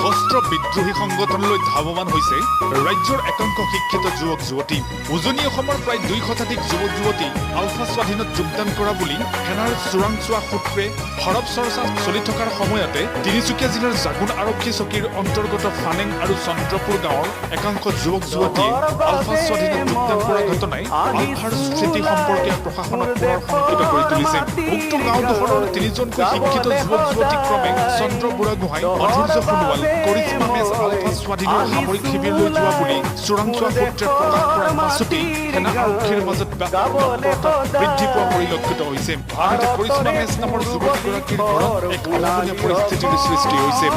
অস্ত্ৰ বিদ্ৰোহী সংগঠনলৈ ধাৱমান হৈছে ৰাজ্যৰ একাংশ শিক্ষিত যুৱক যুৱতী। উজনি অসমৰ প্ৰায় 2 শতাধিক যুৱক যুৱতী আলফা স্বাধীনত যোগদান কৰা বুলি সেনাৰ চোৰাংচোৱা সূত্ৰে সৰব চৰ্চা চলি থকাৰ সময়তে তিনিচুকীয়া জিলাৰ জাগুন আৰক্ষী চকীৰ অন্তৰ্গত ফানেং আৰু চন্দ্ৰপুৰ গাঁৱৰ একাংশ যুৱক যুৱতীয়ে আলফা স্বাধীনত যোগদান কৰা ঘটনাই আলফাৰ স্থিতি সম্পৰ্কে প্ৰশাসনক পুনৰ শংকিত কৰি তুলিছে। উক্ত গাঁওডোখৰৰ 3জনকৈ শিক্ষিত যুৱক যুৱতী ক্ৰমে চন্দ্ৰ বুঢ়াগোহাঁই, অধৈৰ্য সোণোৱাল, কৰিশ্মা মেজ আলফা স্বাধীনৰ সামৰিক শিবিৰলৈ যোৱা বুলি চোৰাংচোৱা সূত্ৰে প্ৰকাশ কৰাৰ পাছতেই সেনা আৰক্ষীৰ মাজত তৎপৰতা বৃদ্ধি পোৱা পৰিলক্ষিত হৈছে। আনহাতে কৰিশ্মা মেজ নামৰ যুৱতীগৰাকীৰ ঘৰত এক অভাৱনীয় পৰিস্থিতিৰ সৃষ্টি হৈছে।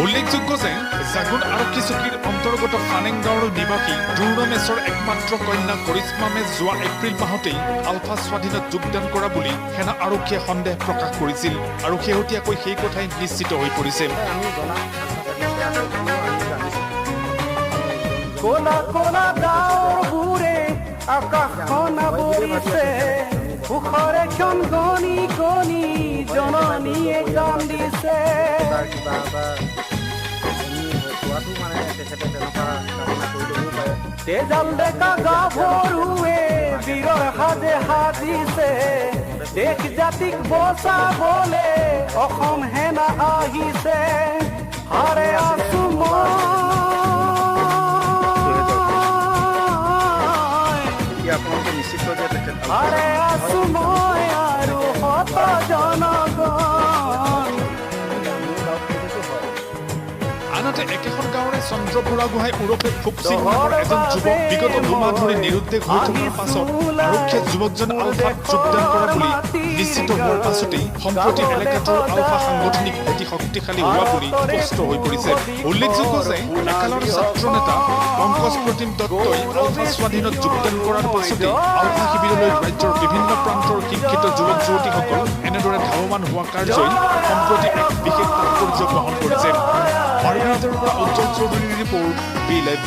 উল্লেখযোগ্য যে জাগুন আৰক্ষী চকীৰ অন্তৰ্গত ফানেং গাঁৱৰ নিবাসী দ্ৰোণ মেজৰ একমাত্ৰ কন্যা কৰিশ্মা মেজ যোৱা এপ্ৰিল মাহতেই আলফা স্বাধীনত যোগদান কৰা বুলি সেনা আৰক্ষীয়ে সন্দেহ প্ৰকাশ কৰিছিল আৰু শেহতীয়াকৈ সেই কথাই নিশ্চিত হৈ পৰিছে। তেজাল ডেকা গাভৰুৱে বীৰৰ সাজে সাজিছে, দেশ জাতিক বচাবলে অসম সেনা আহিছে। হাৰে আছো হাৰে আছো মই আৰু শত জনগণ। আনহাতে একেখন গাঁৱৰে চন্দ্ৰ বুঢ়াগোহাঁই ওৰফে ফুক সিং নামৰ এজন যুৱক বিগত 2 মাহ ধৰি নিৰুদ্দেশ হৈ থকাৰ পাছত আৰক্ষীয়ে যুৱকজন আলফাত যোগদান কৰা বুলি নিশ্চিত হোৱাৰ পাছতেই সম্প্ৰতি এলেকাটোৰ আলফা সাংগঠনিক ভেটি শক্তিশালী হোৱা বুলি স্পষ্ট হৈ পৰিছে। উল্লেখযোগ্য যে একালৰ ছাত্ৰ নেতা পংকজ প্ৰতিম দত্তই আলফা স্বাধীনত যোগদান কৰাৰ পাছতে আলফা শিবিৰলৈ ৰাজ্যৰ বিভিন্ন প্ৰান্তৰ শিক্ষিত যুৱক যুৱতীসকল এনেদৰে ধাৱমান হোৱা কাৰ্যই সম্প্ৰতি এক বিশেষ তাৎপৰ্য বহন কৰিছে। পৰা উজ্জ্বল চৌধুৰীৰ ৰিপৰ্ট, বি লাইভ।